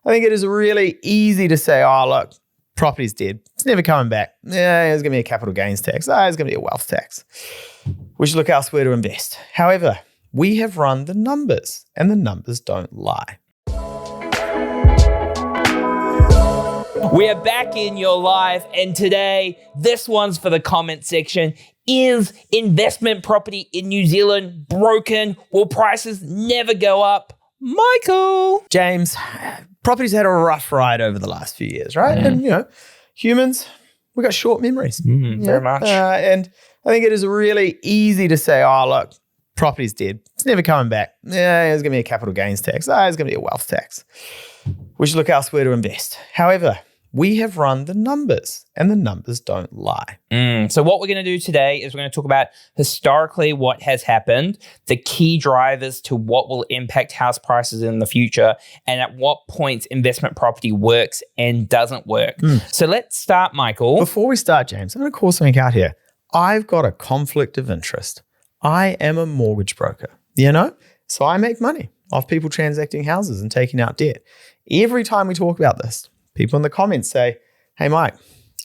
I think it is really easy to say, oh, look, property's dead. It's never coming back. Yeah, there's going to be a capital gains tax. There's going to be a wealth tax. We should look elsewhere to invest. However, we have run the numbers, and the numbers don't lie. We are back in your life, and today, this one's for the comment section. Is investment property in New Zealand broken? Will prices never go up? Michael. James, property's had a rough ride over the last few years, right? And, humans, we got short memories. Very much. And I think it is really easy to say, oh, look, property's dead. It's never coming back. Yeah, there's going to be a capital gains tax. There's going to be a wealth tax. We should look elsewhere to invest. However, we have run the numbers, and the numbers don't lie. So what we're going to do today is we're going to talk about historically what has happened, the key drivers to what will impact house prices in the future, and at what points investment property works and doesn't work. So let's start, Michael. Before we start, James, I'm going to call something out here. I've got a conflict of interest. I am a mortgage broker, So I make money off people transacting houses and taking out debt. Every time we talk about this, people in the comments say, hey, Mike,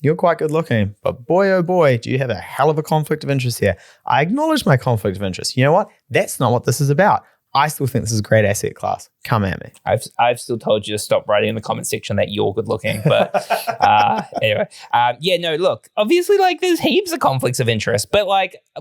you're quite good looking, but boy, oh boy, do you have a hell of a conflict of interest here. I acknowledge my conflict of interest. You know what? That's not what this is about. I still think this is a great asset class. Come at me. I've still told you to stop writing in the comment section that you're good looking, but anyway. Look, obviously there's heaps of conflicts of interest, but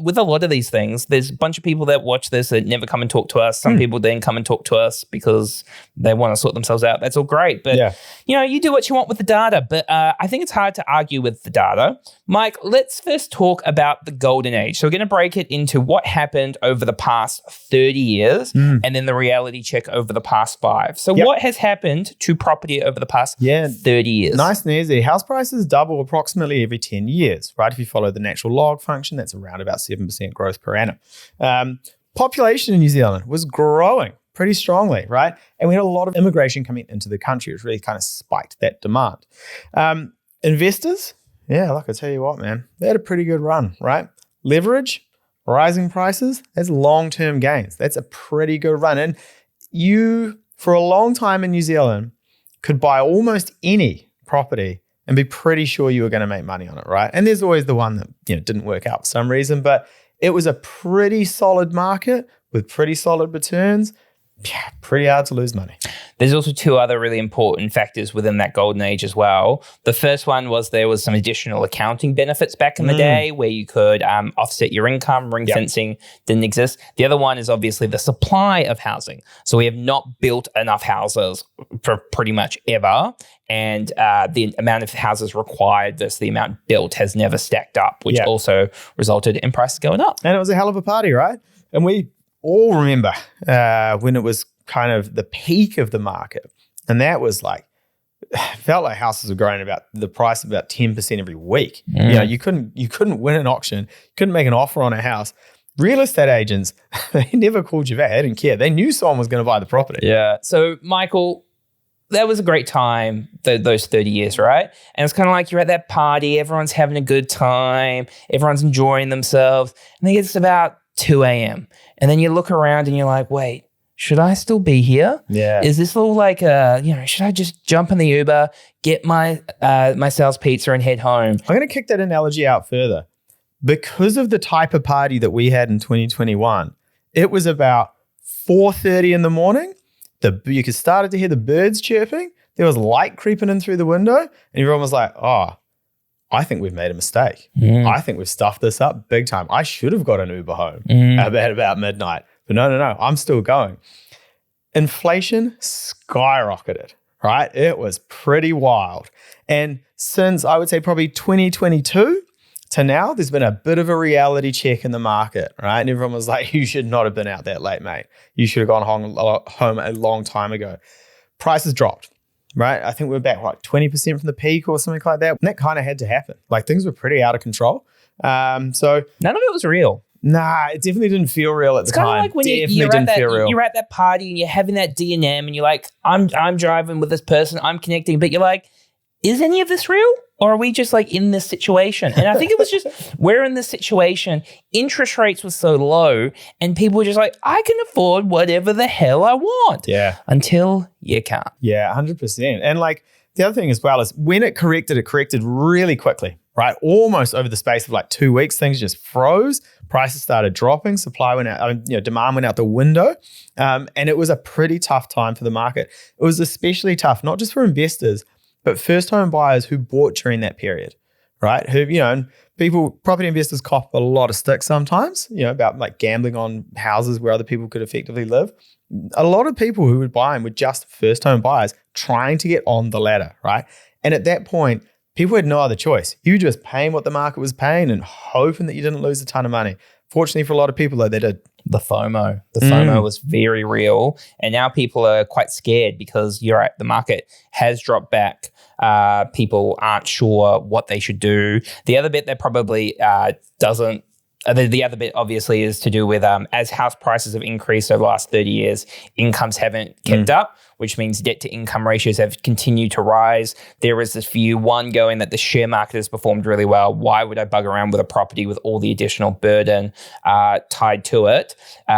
with a lot of these things, there's a bunch of people that watch this that never come and talk to us. Some people then come and talk to us because they want to sort themselves out. That's all great, but you do what you want with the data, but I think it's hard to argue with the data. Mike, let's first talk about the golden age. So we're going to break it into what happened over the past 30 years and then the reality check over the past 5. So what has happened to property over the past 30 years? Nice and easy. House prices double approximately every 10 years, right? If you follow the natural log function, that's around about 7% growth per annum. Population in New Zealand was growing pretty strongly, right? And we had a lot of immigration coming into the country, which really kind of spiked that demand. Investors, I tell you what, man, they had a pretty good run, right? Leverage, rising prices, that's long-term gains. That's a pretty good run. And you, for a long time in New Zealand, could buy almost any property and be pretty sure you were going to make money on it, right? And there's always the one that didn't work out for some reason, but it was a pretty solid market with pretty solid returns. Yeah, pretty hard to lose money. There's also 2 other really important factors within that golden age as well. The first one was there was some additional accounting benefits back in the day where you could offset your income. Ring fencing didn't exist. The other one is obviously the supply of housing. So we have not built enough houses for pretty much ever. And the amount of houses required versus the amount built has never stacked up, which also resulted in prices going up. And it was a hell of a party, right? And we all remember when it was kind of the peak of the market. And that was felt like houses were growing about the price about 10% every week. You couldn't win an auction, couldn't make an offer on a house. Real estate agents, they never called you back. They didn't care. They knew someone was going to buy the property. Yeah. So Michael, that was a great time, those 30 years, right? And it's kind of like you're at that party, everyone's having a good time, everyone's enjoying themselves. And then it's about 2 a.m. And then you look around and you're like, wait, should I still be here? Yeah. Is this all should I just jump in the Uber, get my sales pizza and head home? I'm going to kick that analogy out further. Because of the type of party that we had in 2021, it was about 4:30 in the morning. You could started to hear the birds chirping. There was light creeping in through the window. And everyone was like, oh, I think we've made a mistake. I think we've stuffed this up big time. I should have got an Uber home at about midnight. But no, I'm still going. Inflation skyrocketed, right? It was pretty wild. And since I would say probably 2022 to now, there's been a bit of a reality check in the market, right? And everyone was like, you should not have been out that late, mate. You should have gone home a long time ago. Prices dropped. Right? I think we're back 20% from the peak or something like that. And that kind of had to happen. Things were pretty out of control. So none of it was real. Nah, it definitely didn't feel real at the time. It's kind of like when you're at that party and you're having that D&M and you're like, I'm driving with this person, I'm connecting, but you're like, is any of this real? Or are we just like in this situation? And I think it was just, we're in this situation. Interest rates were so low and people were just like, I can afford whatever the hell I want. Yeah. Until you can't. Yeah, 100%. And like the other thing as well is when it corrected really quickly, right? Almost over the space of like 2 weeks, things just froze. Prices started dropping. Supply went out, demand went out the window. And it was a pretty tough time for the market. It was especially tough, not just for investors, but first home buyers who bought during that period, right? Who, property investors cop a lot of sticks sometimes, about like gambling on houses where other people could effectively live. A lot of people who would buy them were just first home buyers trying to get on the ladder, right? And at that point, people had no other choice. You were just paying what the market was paying and hoping that you didn't lose a ton of money. Fortunately for a lot of people, though, they did. The FOMO. The FOMO was very real. And now people are quite scared because you're right, the market has dropped back. People aren't sure what they should do. The other bit that probably doesn't, the other bit obviously is to do with as house prices have increased over the last 30 years, incomes haven't kept up, which means debt to income ratios have continued to rise. There is this view, one, going that the share market has performed really well. Why would I bug around with a property with all the additional burden tied to it?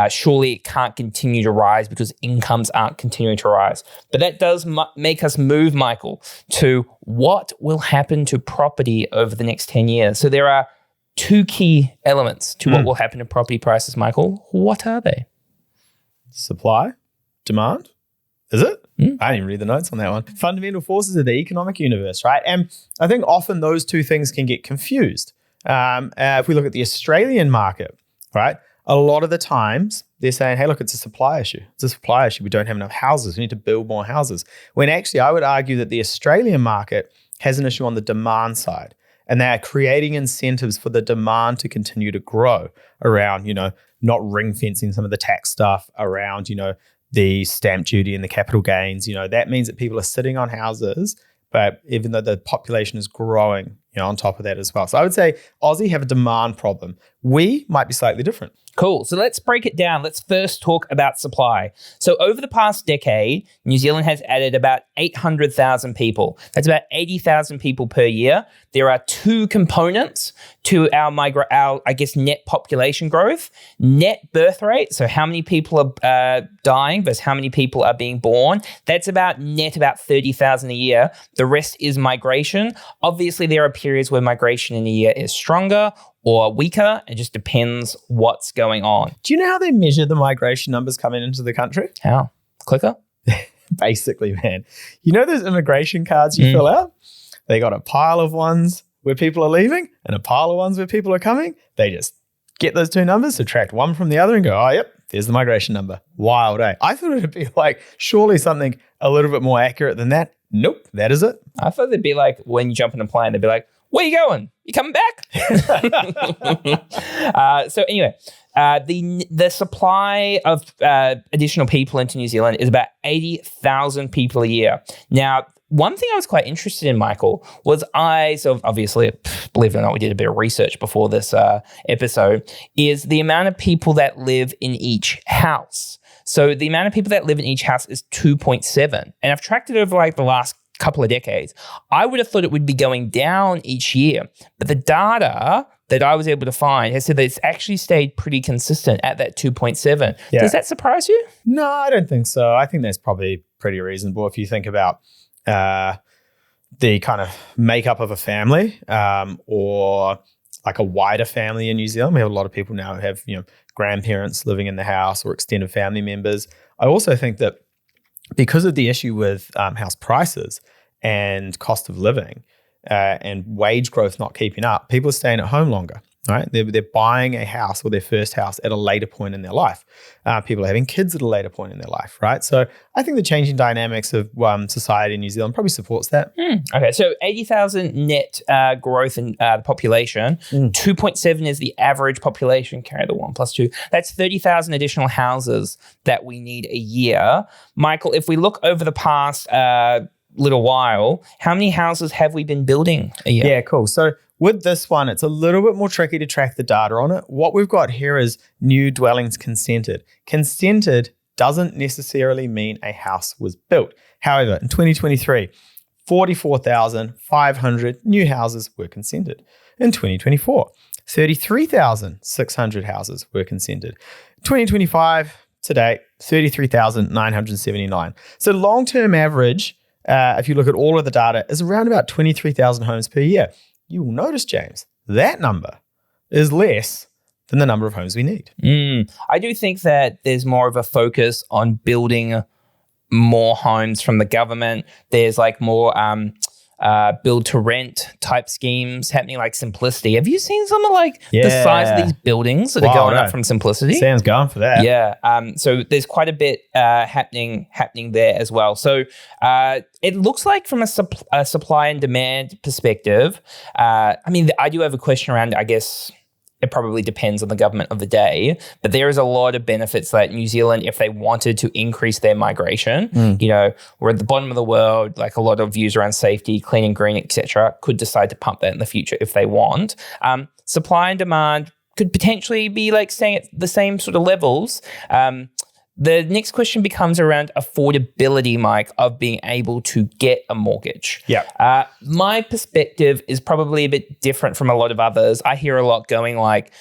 Surely it can't continue to rise because incomes aren't continuing to rise. But that does make us move, Michael, to what will happen to property over the next 10 years. So there are two key elements to what will happen to property prices, Michael. What are they? Supply, demand. Is it? I didn't even read the notes on that one. Fundamental forces of the economic universe, right? And I think often those two things can get confused. If we look at the Australian market, right? A lot of the times they're saying, hey, look, it's a supply issue. It's a supply issue. We don't have enough houses. We need to build more houses. When actually I would argue that the Australian market has an issue on the demand side. And they are creating incentives for the demand to continue to grow around, not ring fencing some of the tax stuff around, the stamp duty and the capital gains. That means that people are sitting on houses, but even though the population is growing, on top of that as well. So I would say Aussie have a demand problem. We might be slightly different. Cool. So let's break it down. Let's first talk about supply. So over the past decade, New Zealand has added about 800,000 people. That's about 80,000 people per year. There are two components to our net population growth. Net birth rate, so how many people are dying versus how many people are being born. That's about 30,000 a year. The rest is migration. Obviously, there are periods where migration in a year is stronger or weaker. It just depends what's going on. Do you know how they measure the migration numbers coming into the country? How? Clicker? Basically, man. Those immigration cards you fill out? They got a pile of ones where people are leaving and a pile of ones where people are coming. They just get those two numbers, subtract one from the other and go, oh, yep, there's the migration number. Wild, eh? I thought it'd be like surely something a little bit more accurate than that. Nope, that is it. I thought they'd be like, when you jump in a plane, they'd be like, where you going? You coming back? So anyway, the supply of additional people into New Zealand is about 80,000 people a year. Now, one thing I was quite interested in, Michael, was obviously, believe it or not, we did a bit of research before this episode, is the amount of people that live in each house. So the amount of people that live in each house is 2.7. And I've tracked it over like the last couple of decades. I would have thought it would be going down each year, but the data that I was able to find has said that it's actually stayed pretty consistent at that 2.7. Yeah. Does that surprise you? No, I don't think so. I think that's probably pretty reasonable if you think about the kind of makeup of a family or like a wider family in New Zealand. We have a lot of people now who have, grandparents living in the house or extended family members. I also think that because of the issue with house prices and cost of living and wage growth not keeping up, people are staying at home longer, right? They're buying a house or their first house at a later point in their life. People are having kids at a later point in their life, right? So I think the changing dynamics of society in New Zealand probably supports that. Okay, so 80,000 net growth in the population. 2.7 is the average population. Carry the 1 plus 2. That's 30,000 additional houses that we need a year. Michael, if we look over the past little while, how many houses have we been building a year? Yeah, cool. So with this one, it's a little bit more tricky to track the data on it. What we've got here is new dwellings consented. Consented doesn't necessarily mean a house was built. However, in 2023, 44,500 new houses were consented. In 2024, 33,600 houses were consented. 2025, to date, 33,979. So long-term average, if you look at all of the data, is around about 23,000 homes per year. You will notice, James, that number is less than the number of homes we need. I do think that there's more of a focus on building more homes from the government. There's like more build to rent type schemes happening, like Simplicity. Have you seen some of like the size of these buildings that are going up from Simplicity? Sam's going for that. Yeah. So there's quite a bit happening there as well. So it looks like from a supply and demand perspective, I mean, I do have a question around, I guess, it probably depends on the government of the day, but there is a lot of benefits that New Zealand, if they wanted to increase their migration, you know, we're at the bottom of the world, like a lot of views around safety, clean and green, etc., could decide to pump that in the future if they want. Supply and demand could potentially be like staying at the same sort of levels. The next question becomes around affordability, Mike, of being able to get a mortgage. Yeah. My perspective is probably a bit different from a lot of others. I hear a lot going like,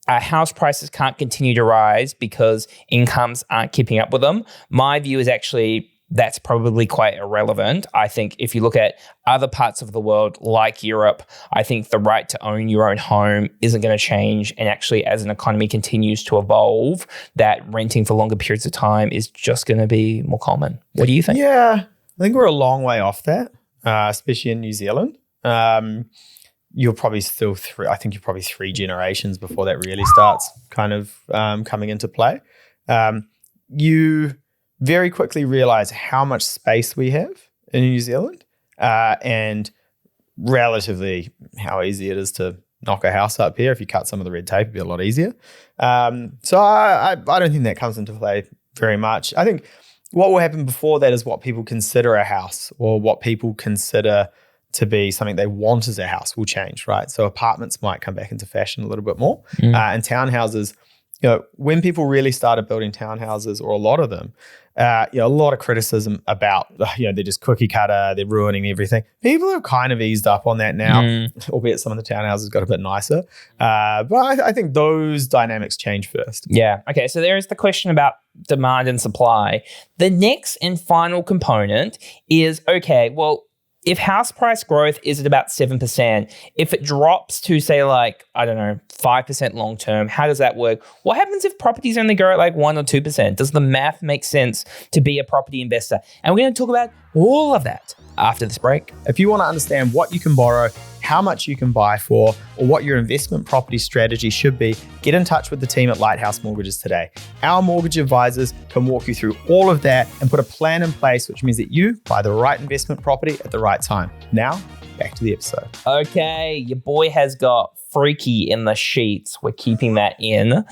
house prices can't continue to rise because incomes aren't keeping up with them. My view is actually that's probably quite irrelevant. I think if you look at other parts of the world like Europe, I think the right to own your own home isn't going to change. And actually, as an economy continues to evolve, that renting for longer periods of time is just going to be more common. What do you think? Yeah, I think we're a long way off that, especially in New Zealand. You're probably still you're probably 3 generations before that really starts kind of coming into play. You very quickly realize how much space we have in New Zealand and relatively how easy it is to knock a house up here. If you cut some of the red tape, it'd be a lot easier. So I don't think that comes into play very much. I think what will happen before that is what people consider a house or what people consider to be something they want as a house will change, right? So apartments might come back into fashion a little bit more. And townhouses, you know, when people really started building townhouses, or a lot of them, you know, a lot of criticism about, you know, they're just cookie cutter, they're ruining everything. People have kind of eased up on that now, albeit some of the townhouses got a bit nicer. But I think those dynamics change first. Yeah. Okay. So there is the question about demand and supply. The next and final component is, okay, well, if house price growth is at about 7%, if it drops to say like, I don't know, 5% long term, how does that work? What happens if properties only grow at like 1 or 2%? Does the math make sense to be a property investor? And we're going to talk about all of that after this break. If you want to understand what you can borrow, how much you can buy for, or what your investment property strategy should be, get in touch with the team at Lighthouse Mortgages today. Our mortgage advisors can walk you through all of that and put a plan in place, which means that you buy the right investment property at the right time. Now, back to the episode. Okay, your boy has got freaky in the sheets. We're keeping that in.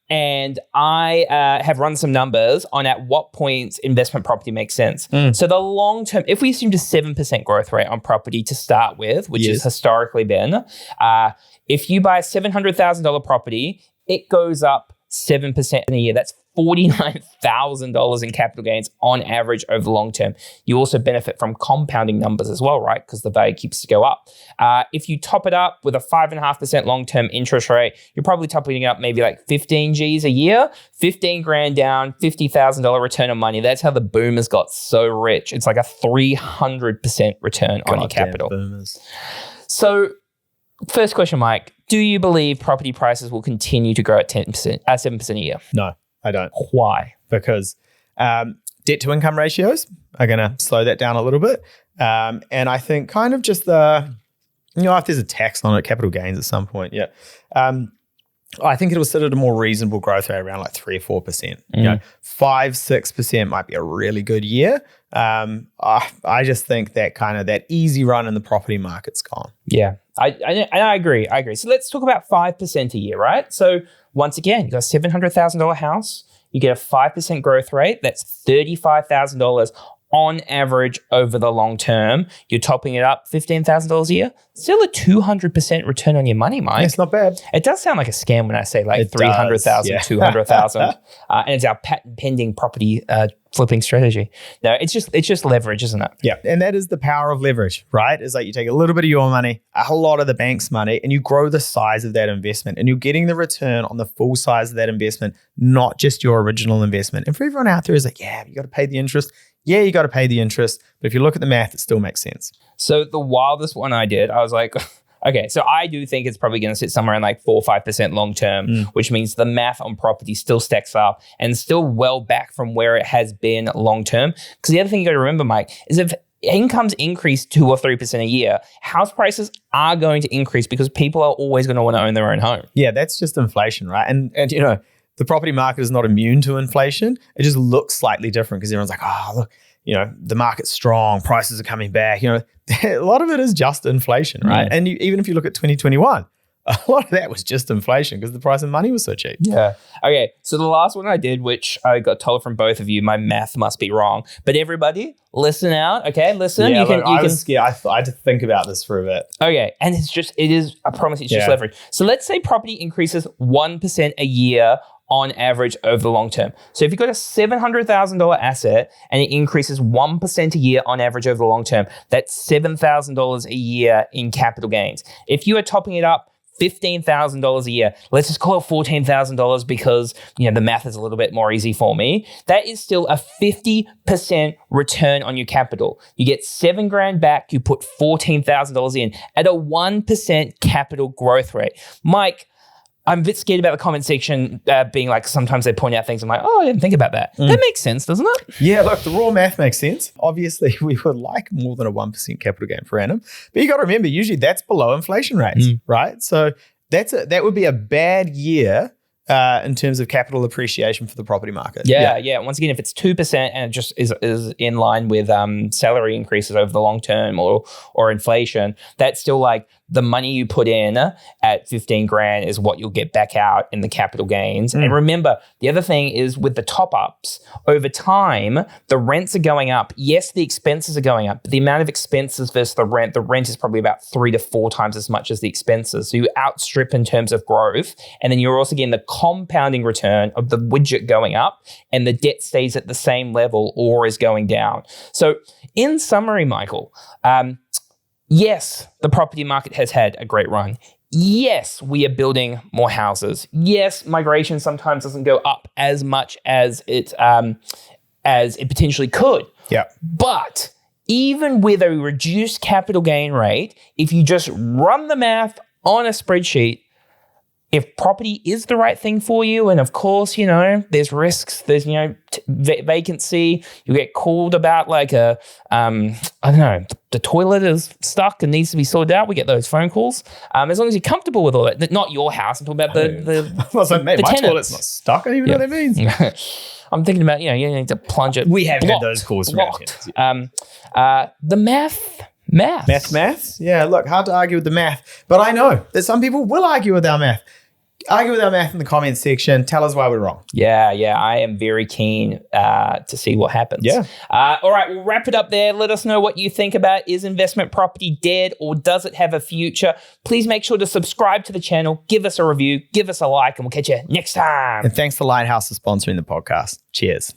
And I have run some numbers on at what points investment property makes sense. So the long term, if we assumed a 7% growth rate on property to start with, which has historically been, if you buy a $700,000 property, it goes up 7% in a year. That's $49,000 in capital gains on average over the long term. You also benefit from compounding numbers as well, right? Because the value keeps to go up. If you top it up with a 5.5% long-term interest rate, you're probably topping it up maybe like 15 G's a year, 15 grand down, $50,000 return on money. That's how the boomers got so rich. It's like a 300% return on your capital. Boomers. So first question, Mike, do you believe property prices will continue to grow at 7% a year? No, I don't. Why? Because debt to income ratios are going to slow that down a little bit. And I think kind of just if there's a tax on it, capital gains at some point, I think it'll sit at a more reasonable growth rate around like 3 or 4%. You know, 5-6% might be a really good year. I just think that kind of that easy run in the property market's gone. Yeah, I agree. So let's talk about 5% a year, right? So once again, you got a $700,000 house, you get a 5% growth rate. That's $35,000 on average over the long term. You're topping it up $15,000 a year. Still a 200% return on your money, Mike. It's not bad. It does sound like a scam when I say like 300,000, 200,000. And it's our patent pending property flipping strategy. No, it's just leverage, isn't it? Yeah. And that is the power of leverage, right? It's like you take a little bit of your money, a whole lot of the bank's money, and you grow the size of that investment. And you're getting the return on the full size of that investment, not just your original investment. And for everyone out there is like, yeah, you got to pay the interest. Yeah, you got to pay the interest. But if you look at the math, it still makes sense. So the wildest one I did, I was like, okay, so I do think it's probably going to sit somewhere in like 4 or 5% long term, which means the math on property still stacks up and still well back from where it has been long term. Because the other thing you got to remember, Mike, is if incomes increase 2 or 3% a year, house prices are going to increase because people are always going to want to own their own home. Yeah, that's just inflation, right? And you know, the property market is not immune to inflation. It just looks slightly different because everyone's like, oh, look, you know, the market's strong, prices are coming back. You know, a lot of it is just inflation, right? And even if you look at 2021, a lot of that was just inflation because the price of money was so cheap. Yeah. Okay. So the last one I did, which I got told from both of you, my math must be wrong. But everybody, listen out. Okay, listen. Yeah, I was scared. I had to think about this for a bit. Okay, and it is. I promise, it's just leverage. So let's say property increases 1% a year on average over the long term. So if you've got a $700,000 asset and it increases 1% a year on average over the long term, that's $7,000 a year in capital gains. If you are topping it up $15,000 a year, let's just call it $14,000 because, you know, the math is a little bit more easy for me. That is still a 50% return on your capital. You get $7,000 back, you put $14,000 in at a 1% capital growth rate. Mike, I'm a bit scared about the comment section being like, sometimes they point out things. I'm like, oh, I didn't think about that. That makes sense, doesn't it? Yeah, look, the raw math makes sense. Obviously, we would like more than a 1% capital gain per annum. But you got to remember, usually that's below inflation rates, right? So that would be a bad year in terms of capital appreciation for the property market. Yeah. Once again, if it's 2% and it just is in line with salary increases over the long term or inflation, that's still like the money you put in at $15,000 is what you'll get back out in the capital gains. And remember, the other thing is with the top ups, over time, the rents are going up. Yes, the expenses are going up, but the amount of expenses versus the rent is probably about 3 to 4 times as much as the expenses. So you outstrip in terms of growth. And then you're also getting the compounding return of the widget going up and the debt stays at the same level or is going down. So in summary, Michael, yes, the property market has had a great run. Yes, we are building more houses. Yes, migration sometimes doesn't go up as much as it potentially could. Yeah. But even with a reduced capital gain rate, if you just run the math on a spreadsheet, if property is the right thing for you, and of course, you know, there's risks, there's, you know, vacancy, you get called about like I don't know, the toilet is stuck and needs to be sorted out. We get those phone calls. As long as you're comfortable with all that, not your house, I'm talking about the I was like, mate, the my tenants. toilet's not stuck. I don't even know what that means. I'm thinking about, you know, you need to plunge it. We have had those calls from our tenants. The math. Yeah, look, hard to argue with the math. But I know that some people will argue with our math. Argue with our math in the comments section. Tell us why we're wrong. Yeah. I am very keen to see what happens. Yeah. All right, we'll wrap it up there. Let us know what you think about, is investment property dead or does it have a future? Please make sure to subscribe to the channel, give us a review, give us a like, and we'll catch you next time. And thanks to Lighthouse for sponsoring the podcast. Cheers.